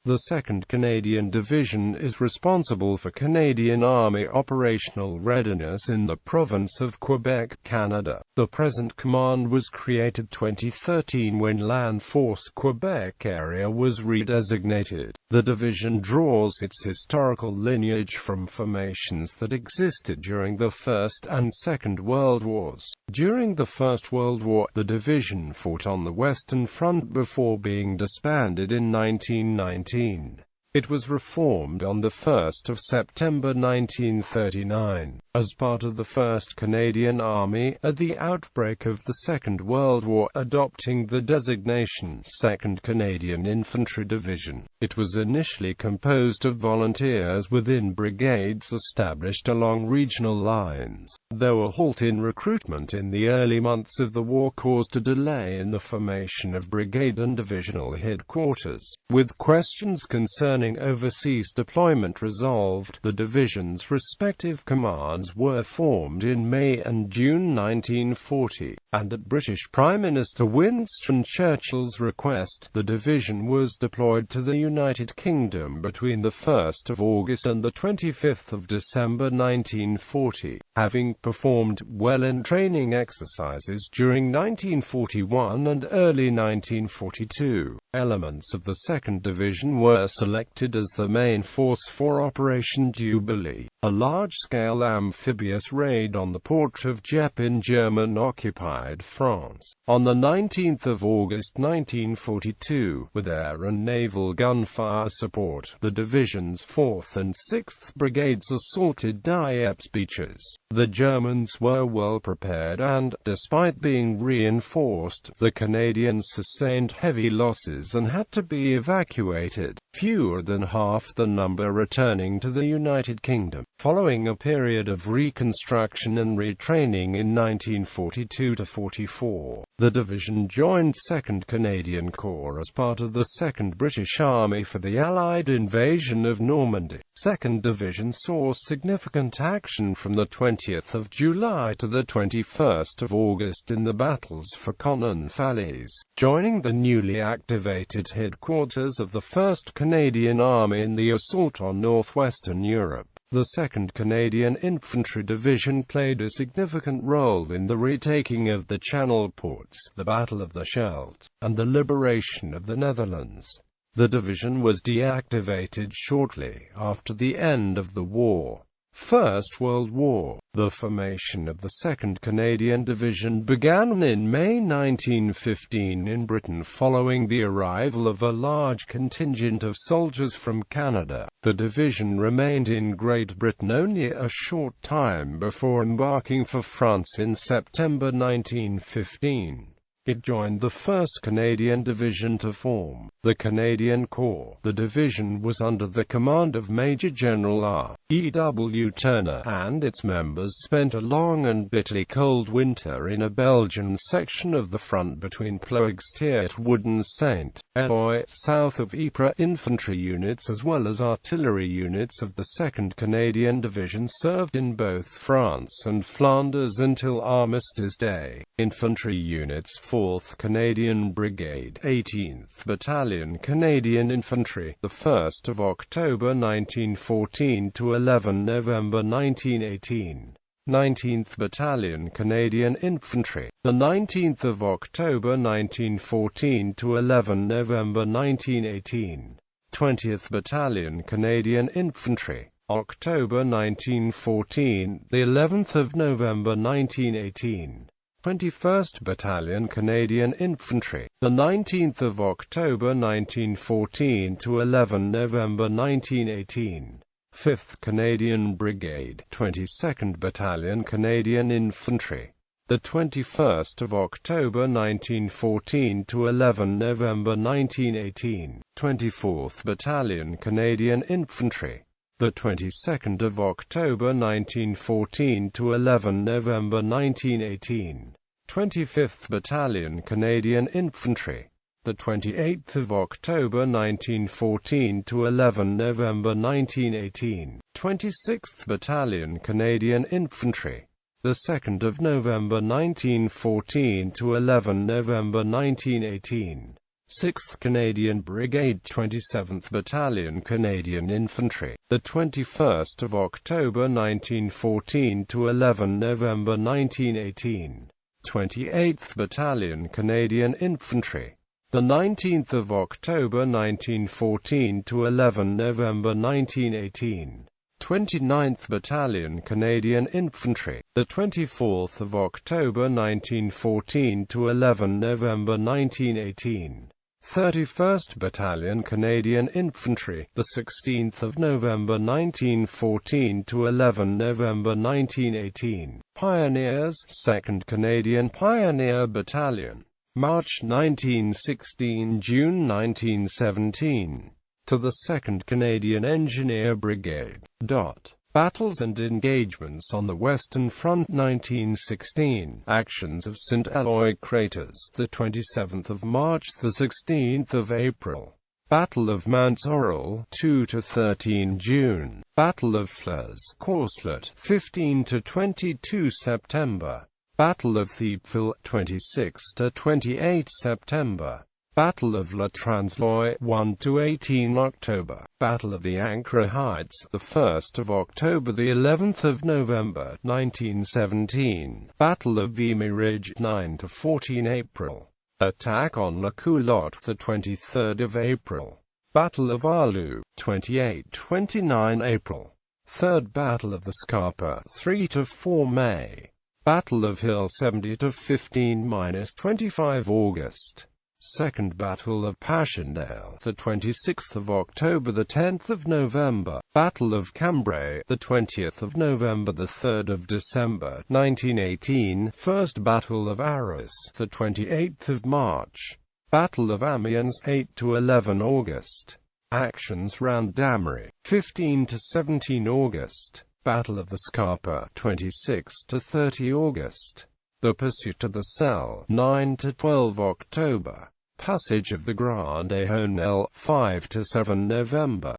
The 2nd Canadian Division is responsible for Canadian Army operational readiness in the province of Quebec, Canada. The present command was created 2013 when Land Force Quebec Area was redesignated. The division draws its historical lineage from formations that existed during the First and Second World Wars. During the First World War, the division fought on the Western Front before being disbanded in 1919. It was reformed on 1 September 1939, as part of the 1st Canadian Army, at the outbreak of the Second World War, adopting the designation 2nd Canadian Infantry Division. It was initially composed of volunteers within brigades established along regional lines, though a halt in recruitment in the early months of the war caused a delay in the formation of brigade and divisional headquarters. With questions concerning overseas deployment resolved, the division's respective commands were formed in May and June 1940, and at British Prime Minister Winston Churchill's request, the division was deployed to the United Kingdom between the 1st of August and the 25th of December 1940, having performed well in training exercises during 1941 and early 1942. Elements of the 2nd Division were selected as the main force for Operation Jubilee, a large-scale amphibious raid on the port of Dieppe in German-occupied France. On 19 August 1942, with air and naval gunfire support, the division's 4th and 6th Brigades assaulted Dieppe's beaches. The Germans were well prepared and, despite being reinforced, the Canadians sustained heavy losses and had to be evacuated, fewer than half the number returning to the United Kingdom. Following a period of reconstruction and retraining in 1942–44, the division joined 2nd Canadian Corps as part of the 2nd British Army for the Allied invasion of Normandy. 2nd Division saw significant action from the 20th of July to the 21st of August in the battles for Caen and Falaise, joining the newly activated headquarters of the 1st Canadian Army in the assault on northwestern Europe. The 2nd Canadian Infantry Division played a significant role in the retaking of the Channel ports, the Battle of the Scheldt, and the liberation of the Netherlands. The division was deactivated shortly after the end of the war. First World War. The formation of the 2nd Canadian Division began in May 1915 in Britain following the arrival of a large contingent of soldiers from Canada. The division remained in Great Britain only a short time before embarking for France in September 1915. It joined the 1st Canadian Division to form the Canadian Corps. The division was under the command of Major General R. E. W. Turner, and its members spent a long and bitterly cold winter in a Belgian section of the front between Ploegsteert-Wood and Saint-Eloi, south of Ypres. Infantry units as well as artillery units of the 2nd Canadian Division served in both France and Flanders until Armistice Day. Infantry units 4th Canadian Brigade, 18th Battalion Canadian Infantry, the 1st of October 1914 to 11 November 1918. 19th Battalion Canadian Infantry, the 19th of October 1914 to 11 November 1918. 20th Battalion Canadian Infantry, October 1914, the 11th of November 1918. 21st Battalion Canadian Infantry, the 19th of October 1914 to 11 November 1918. 5th Canadian Brigade, 22nd Battalion Canadian Infantry, the 21st of October 1914 to 11 November 1918. 24th Battalion Canadian Infantry, the 22nd of October 1914 to 11 November 1918. 25th Battalion Canadian Infantry, the 28th of October 1914 to 11 November 1918. 26th Battalion Canadian Infantry, the 2nd of November 1914 to 11 November 1918. 6th Canadian Brigade, 27th Battalion Canadian Infantry, the 21st of October 1914 to 11 November 1918. 28th Battalion Canadian Infantry, the 19th of October 1914 to 11 November 1918. 29th Battalion Canadian Infantry, the 24th of October 1914 to 11 November 1918. 31st Battalion Canadian Infantry, the 16th of November 1914 to 11 November 1918. Pioneers, 2nd Canadian Pioneer Battalion, March 1916 – June 1917. To the 2nd Canadian Engineer Brigade. Battles and engagements on the Western Front 1916. Actions of St. Eloi Craters, the 27th of March – the 16th of April. Battle of Mount Sorel, 2 to 13 June. Battle of Flers, Courcelette, 15 to 22 September. Battle of Thiepval, 26 to 28 September. Battle of La Transloy, 1 to 18 October. Battle of the Ancre Heights, the 1st of October, the 11th of November 1917. Battle of Vimy Ridge, 9 to 14 April. Attack on La Culotte, the 23rd of April. Battle of Arleux, 28-29 April. 3rd Battle of the Scarpa, 3 to 4 May. Battle of Hill, 70 to 15-25 August. 2nd Battle of Passchendaele, the 26th of October, the 10th of November. Battle of Cambrai, the 20th of November, the 3rd of December 1918. 1st Battle of Arras, the 28th of March. Battle of Amiens, 8 to 11 August. Actions round Damery, 15 to 17 August. Battle of the Scarpa, 26 to 30 August. The Pursuit of the Selle, 9 to 12 October. Passage of the Grande Honelle, 5 to 7 November.